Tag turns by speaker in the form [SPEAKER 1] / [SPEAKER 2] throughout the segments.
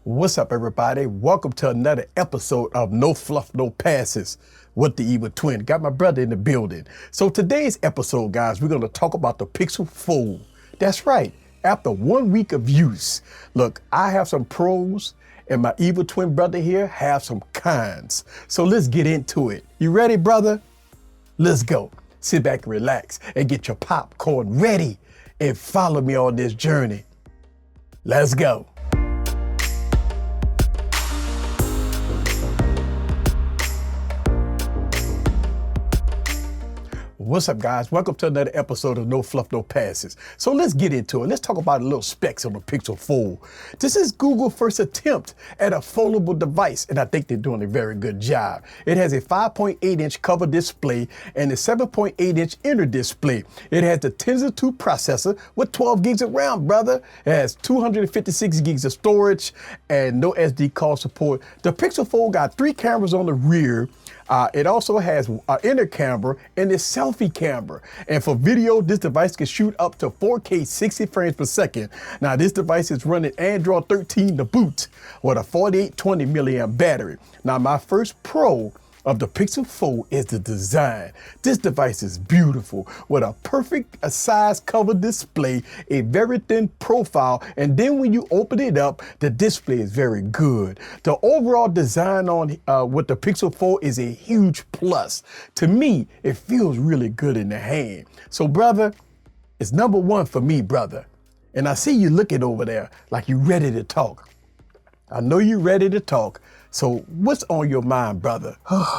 [SPEAKER 1] What's up, everybody? Welcome to another episode of No Fluff, No Passes with the Evil Twin. Got my brother in the building. So today's episode, guys, we're going to talk about the Pixel Fold. That's right. After 1 week of use, look, I have some pros and my evil twin brother here have some cons. So let's get into it. You ready, brother? Let's go. Sit back and relax and get your popcorn ready and follow me on this journey. Let's go. What's up, guys? Welcome to another episode of No Fluff, No Passes. So let's get into it. Let's talk about a little specs on the Pixel Fold. This is Google's first attempt at a foldable device, and I think they're doing a very good job. It has a 5.8-inch cover display and a 7.8-inch inner display. It has the Tensor 2 processor with 12 gigs of RAM, brother. It has 256 gigs of storage and no SD card support. The Pixel Fold got 3 cameras on the rear. It also has an inner camera and a selfie camera. And for video, this device can shoot up to 4K 60 frames per second. Now, this device is running Android 13 to boot with a 4820 milliamp battery. Now, my first pro of the Pixel Fold is the design. This device is beautiful with a perfect size cover display, a very thin profile, and then when you open it up, the display is very good. The overall design on with the Pixel Fold is a huge plus. To me, it feels really good in the hand. So, brother, it's number one for me, brother. And I see you looking over there like you're ready to talk. I know you're ready to talk. So what's on your mind, brother?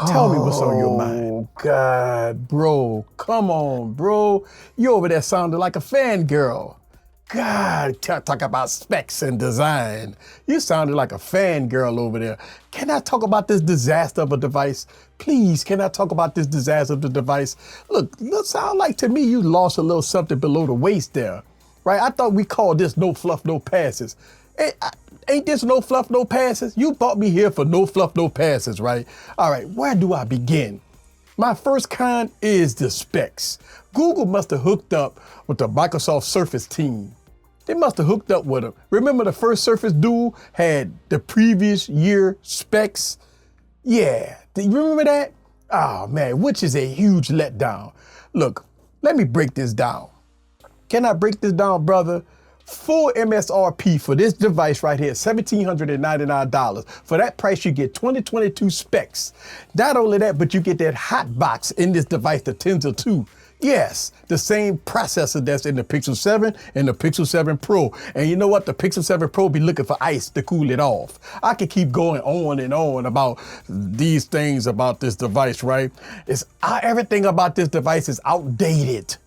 [SPEAKER 1] Tell me what's on your mind. Oh, God, bro. Come on, bro. You over there sounding like a fangirl. God, talk about specs and design. You sounded like a fangirl over there. Can I talk about this disaster of a device? Please, can I talk about this disaster of the device? Look, sound like to me you lost a little something below the waist there, right? I thought we called this No Fluff, No Passes. Ain't this No Fluff, No Passes? You brought me here for No Fluff, No Passes, right? All right, where do I begin? My first con is the specs. Google must have hooked up with the Microsoft Surface team. They must have hooked up with them. Remember the first Surface Duo had the previous year specs? Yeah, do you remember that? Oh man, which is a huge letdown. Look, let me break this down. Can I break this down, brother? Full MSRP for this device right here, $1,799. For that price, you get 2022 specs. Not only that, but you get that hot box in this device, the Tensor 2. Yes, the same processor that's in the Pixel 7 and the Pixel 7 Pro. And you know what? The Pixel 7 Pro be looking for ice to cool it off. I could keep going on and on about these things about this device, right? Everything about this device is outdated.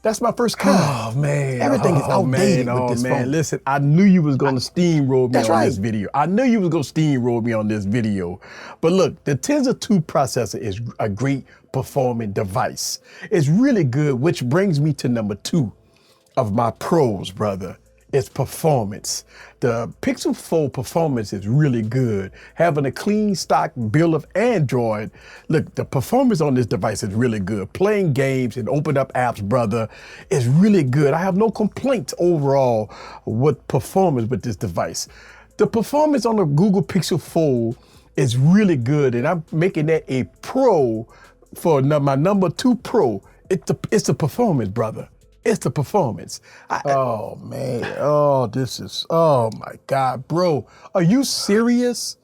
[SPEAKER 1] That's my first con.
[SPEAKER 2] Oh, man.
[SPEAKER 1] Everything is outdated with this phone.
[SPEAKER 2] Listen, I knew you was going to steamroll me on this video.
[SPEAKER 1] I knew you was going to steamroll me on this video. But look, the Tensor 2 processor is a great performing device. It's really good, which brings me to number 2 of my pros, brother. It's performance. The Pixel Fold performance is really good. Having a clean stock build of Android, look, the performance on this device is really good. Playing games and open up apps, brother, is really good. I have no complaints overall with performance with this device. The performance on the Google Pixel Fold is really good, and I'm making that a pro for my number 2 pro. It's the performance, brother. It's the performance. Oh, man. Oh, oh, my God, bro. Are you serious?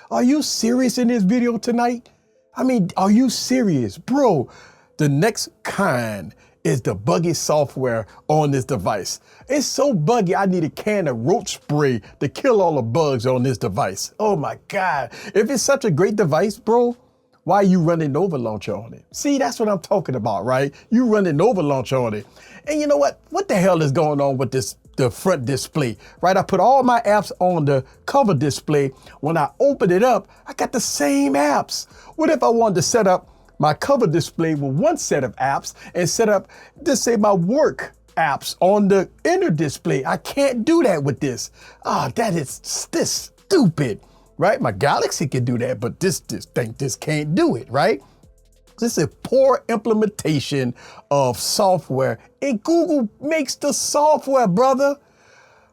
[SPEAKER 1] Are you serious in this video tonight? I mean, are you serious? Bro, the next con is the buggy software on this device. It's so buggy, I need a can of roach spray to kill all the bugs on this device. Oh, my God. If it's such a great device, bro, why are you running Nova Launcher on it? See, that's what I'm talking about, right? You running Nova Launcher on it. And you know what? What the hell is going on with the front display, right? I put all my apps on the cover display. When I open it up, I got the same apps. What if I wanted to set up my cover display with one set of apps and set up, just say, my work apps on the inner display? I can't do that with this. That is this stupid. Right? My Galaxy can do that, but this can't do it, right? This is poor implementation of software, and Google makes the software, brother.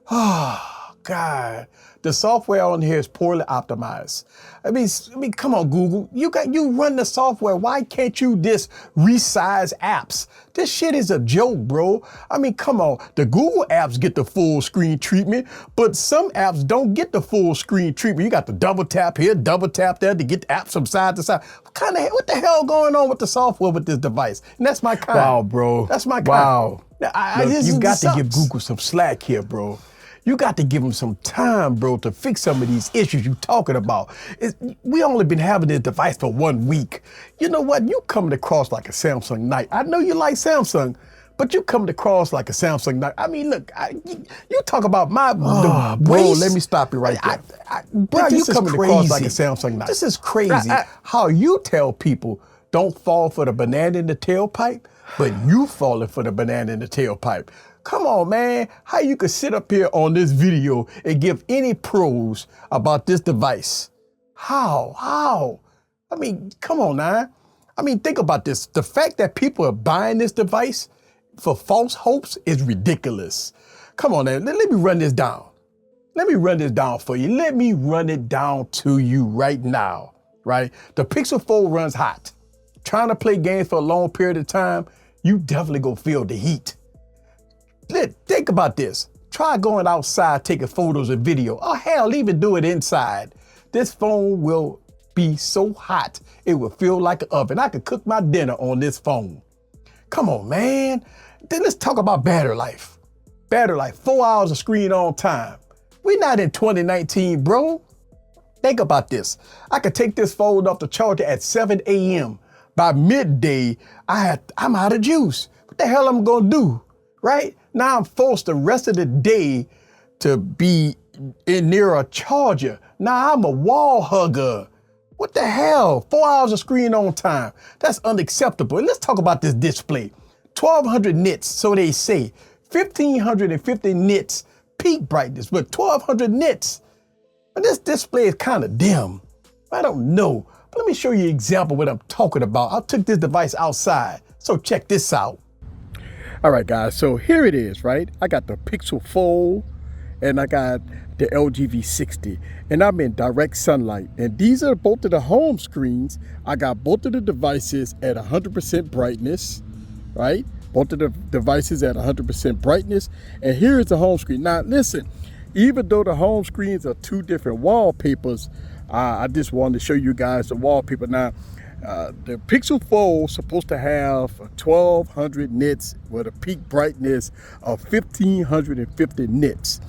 [SPEAKER 1] Oh, God. The software on here is poorly optimized. I mean, come on, Google. You run the software. Why can't you just resize apps? This shit is a joke, bro. I mean, come on. The Google apps get the full screen treatment, but some apps don't get the full screen treatment. You got to double tap here, double tap there to get the apps from side to side. What the hell going on with the software with this device? And that's my kind.
[SPEAKER 2] Wow, bro.
[SPEAKER 1] That's my kind.
[SPEAKER 2] Wow.
[SPEAKER 1] Look, you got to give
[SPEAKER 2] Google
[SPEAKER 1] Google some slack here, bro. You got to give them some time, bro, to fix some of these issues you're talking about. We only been having this device for 1 week. You know what? You coming across like a Samsung Knight. I know you like Samsung, but you coming across like a Samsung Knight. I mean, look, you talk about
[SPEAKER 2] bro, let me stop you right there.
[SPEAKER 1] Bro, you coming across like a Samsung Knight. This is crazy. How you tell people don't fall for the banana in the tailpipe, but you falling for the banana in the tailpipe. Come on, man. How you could sit up here on this video and give any pros about this device? How? I mean, come on now. I mean, think about this. The fact that people are buying this device for false hopes is ridiculous. Come on, now. Let me run this down. Let me run this down for you. Let me run it down to you right now, right? The Pixel 4 runs hot. Trying to play games for a long period of time, you definitely gonna feel the heat. Think about this. Try going outside taking photos and video. Oh, hell, even do it inside. This phone will be so hot, it will feel like an oven. I could cook my dinner on this phone. Come on, man. Then let's talk about battery life. Battery life, 4 hours of screen on time. We're not in 2019, bro. Think about this. I could take this phone off the charger at 7 a.m. By midday, I'm out of juice. What the hell I'm gonna do, right? Now I'm forced the rest of the day to be near a charger. Now I'm a wall hugger. What the hell? 4 hours of screen on time. That's unacceptable. And let's talk about this display. 1200 nits, so they say. 1550 nits peak brightness, but 1200 nits. But this display is kind of dim. I don't know. But let me show you an example of what I'm talking about. I took this device outside, so check this out.
[SPEAKER 2] All right, guys, so here it is, right? I got the Pixel Fold and I got the LG V60, and I'm in direct sunlight. And these are both of the home screens. I got both of the devices at 100% brightness, right? Both of the devices at 100% brightness. And here is the home screen. Now, listen, even though the home screens are two different wallpapers, I just wanted to show you guys the wallpaper. Now, the Pixel Fold is supposed to have 1200 nits with a peak brightness of 1550 nits.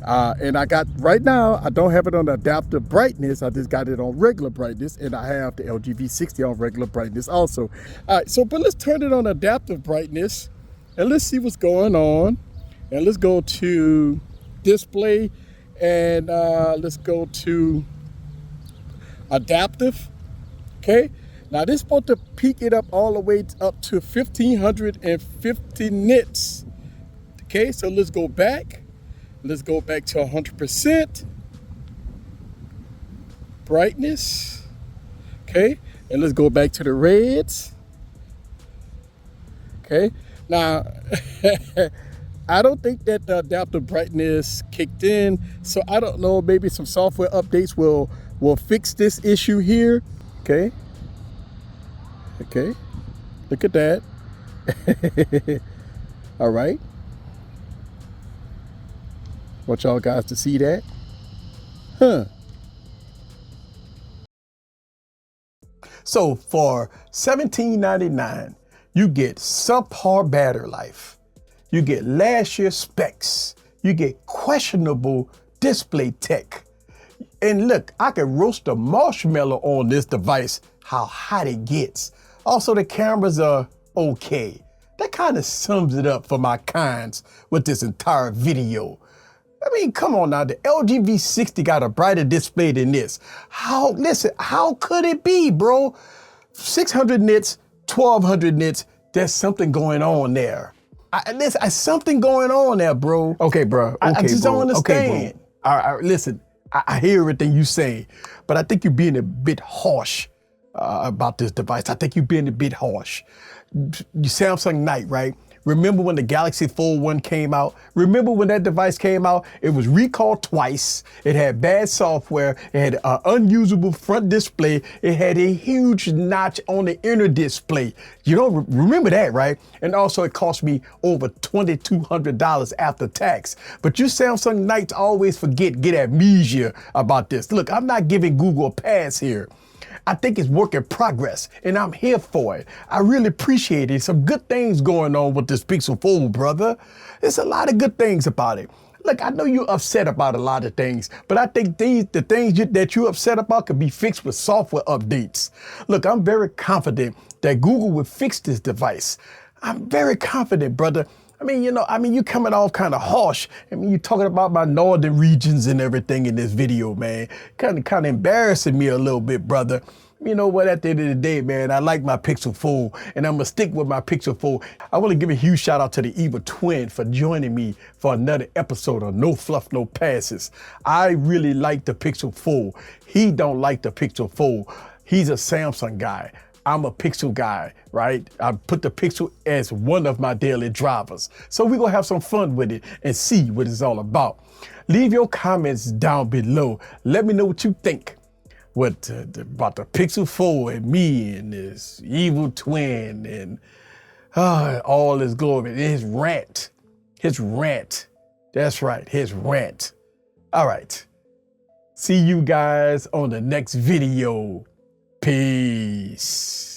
[SPEAKER 2] And I got, right now, I don't have it on adaptive brightness. I just got it on regular brightness, and I have the LG V60 on regular brightness also. All right, so, but let's turn it on adaptive brightness and let's see what's going on. And let's go to display and let's go to adaptive, okay? Now this is supposed to peak it up all the way up to 1550 nits. Okay, so let's go back. Let's go back to 100% brightness. Okay, and let's go back to the reds. Okay, now I don't think that the adaptive brightness kicked in, so I don't know, maybe some software updates will fix this issue here. Okay. Okay, look at that. All right. Want y'all guys to see that? Huh.
[SPEAKER 1] So for $17.99, you get subpar battery life. You get last year's specs. You get questionable display tech. And look, I can roast a marshmallow on this device, how hot it gets. Also, the cameras are okay. That kind of sums it up for my kinds with this entire video. I mean, come on now, the LG V60 got a brighter display than this. Listen, how could it be, bro? 600 nits, 1200 nits, there's something going on there. There's something going on there, bro.
[SPEAKER 2] Okay, bro. Okay,
[SPEAKER 1] I just don't understand.
[SPEAKER 2] Okay, bro.
[SPEAKER 1] Listen, I hear everything you say, but I think you're being a bit harsh about this device. I think you're being a bit harsh. You Samsung Knight, right? Remember when the Galaxy Fold 1 came out? Remember when that device came out? It was recalled twice. It had bad software. It had an unusable front display. It had a huge notch on the inner display. You don't remember that, right? And also it cost me over $2,200 after tax. But you Samsung Knights always get amnesia about this. Look, I'm not giving Google a pass here. I think it's work in progress, and I'm here for it. I really appreciate it. Some good things going on with this Pixel Fold, brother. There's a lot of good things about it. Look, I know you're upset about a lot of things, but I think the things that you're upset about could be fixed with software updates. Look, I'm very confident that Google will fix this device. I'm very confident, brother. I mean, you coming off kind of harsh. I mean, you talking about my northern regions and everything in this video, man. Kind of embarrassing me a little bit, brother. You know what, at the end of the day, man, I like my Pixel Fold, and I'm going to stick with my Pixel Fold. I want to give a huge shout out to the Evil Twin for joining me for another episode of No Fluff, No Passes. I really like the Pixel Fold. He don't like the Pixel Fold. He's a Samsung guy. I'm a Pixel guy, right? I put the Pixel as one of my daily drivers. So we're going to have some fun with it and see what it's all about. Leave your comments down below. Let me know what you think about the Pixel Fold and me and this Evil Twin and all his glory. His rant. That's right, his rant. All right. See you guys on the next video. Peace.